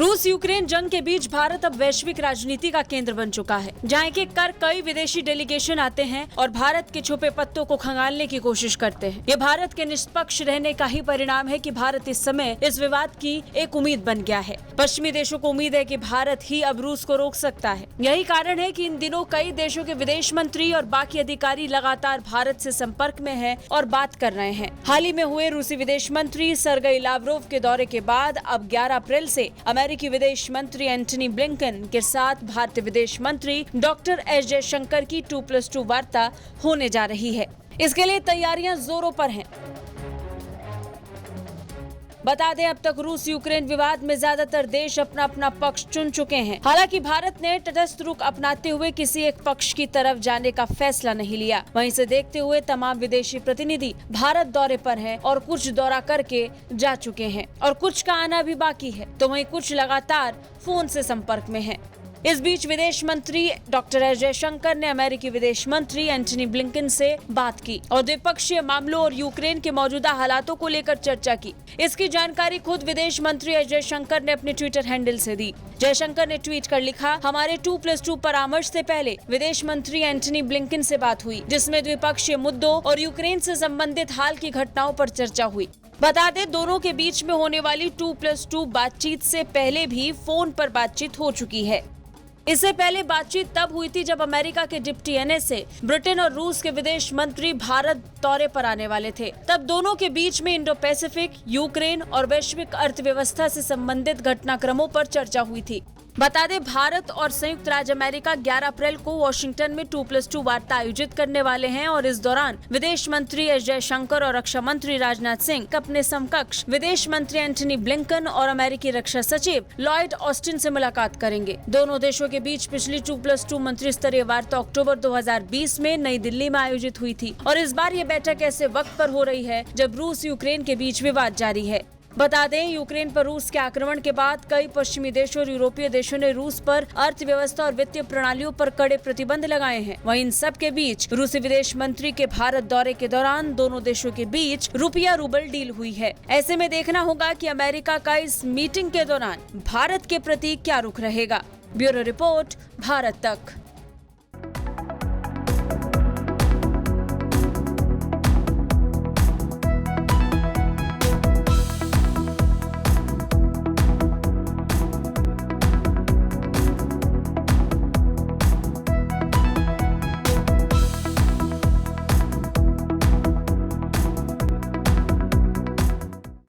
रूस यूक्रेन जंग के बीच भारत अब वैश्विक राजनीति का केंद्र बन चुका है, जहां एक एक कर कई विदेशी डेलीगेशन आते हैं और भारत के छुपे पत्तों को खंगालने की कोशिश करते हैं। ये भारत के निष्पक्ष रहने का ही परिणाम है कि भारत इस समय इस विवाद की एक उम्मीद बन गया है। पश्चिमी देशों को उम्मीद है कि भारत ही अब रूस को रोक सकता है। यही कारण है कि इन दिनों कई देशों के विदेश मंत्री और बाकी अधिकारी लगातार भारत से संपर्क में हैं और बात कर रहे हैं। हाल ही में हुए रूसी विदेश मंत्री सर्गेई लावरोव के दौरे के बाद अब 11 अप्रैल से अमेरिकी विदेश मंत्री एंटनी ब्लिंकन के साथ भारतीय विदेश मंत्री डॉक्टर एस जयशंकर की 2+2 वार्ता होने जा रही है। इसके लिए तैयारियां जोरों पर हैं। बता दें, अब तक रूस यूक्रेन विवाद में ज्यादातर देश अपना अपना पक्ष चुन चुके हैं। हालांकि भारत ने तटस्थ रुख अपनाते हुए किसी एक पक्ष की तरफ जाने का फैसला नहीं लिया। वहीं से देखते हुए तमाम विदेशी प्रतिनिधि भारत दौरे पर हैं और कुछ दौरा करके जा चुके हैं और कुछ का आना भी बाकी है, तो वहीं कुछ लगातार फोन से संपर्क में हैं। इस बीच विदेश मंत्री डॉक्टर एस जयशंकर ने अमेरिकी विदेश मंत्री एंटनी ब्लिंकन से बात की और द्विपक्षीय मामलों और यूक्रेन के मौजूदा हालातों को लेकर चर्चा की। इसकी जानकारी खुद विदेश मंत्री एस जयशंकर ने अपने ट्विटर हैंडल से दी। जयशंकर ने ट्वीट कर लिखा, हमारे 2+2 परामर्श से पहले विदेश मंत्री एंटनी ब्लिंकन से बात हुई, जिसमें द्विपक्षीय मुद्दों और यूक्रेन से संबंधित हाल की घटनाओं पर चर्चा हुई। बता दें, दोनों के बीच में होने वाली 2+2 बातचीत से पहले भी फोन पर बातचीत हो चुकी है। इससे पहले बातचीत तब हुई थी जब अमेरिका के डिप्टी एनए से ब्रिटेन और रूस के विदेश मंत्री भारत दौरे पर आने वाले थे। तब दोनों के बीच में इंडो पैसिफिक, यूक्रेन और वैश्विक अर्थव्यवस्था से संबंधित घटनाक्रमों पर चर्चा हुई थी। बता दें, भारत और संयुक्त राज्य अमेरिका 11 अप्रैल को वॉशिंगटन में 2+2 वार्ता आयोजित करने वाले हैं और इस दौरान विदेश मंत्री एस जयशंकर और रक्षा मंत्री राजनाथ सिंह अपने समकक्ष विदेश मंत्री एंटनी ब्लिंकन और अमेरिकी रक्षा सचिव लॉयड ऑस्टिन से मुलाकात करेंगे। दोनों देशों के बीच पिछली 2+2 मंत्री स्तरीय वार्ता अक्टूबर 2020 में नई दिल्ली में आयोजित हुई थी और इस बार ये बैठक ऐसे वक्त पर हो रही है जब रूस यूक्रेन के बीच विवाद जारी है। बता दें, यूक्रेन पर रूस के आक्रमण के बाद कई पश्चिमी देशों और यूरोपीय देशों ने रूस पर अर्थव्यवस्था और वित्तीय प्रणालियों पर कड़े प्रतिबंध लगाए हैं। वहीं इन सब के बीच रूसी विदेश मंत्री के भारत दौरे के दौरान दोनों देशों के बीच रुपया रूबल डील हुई है। ऐसे में देखना होगा कि अमेरिका का इस मीटिंग के दौरान भारत के प्रति क्या रुख रहेगा। ब्यूरो रिपोर्ट, भारत तक।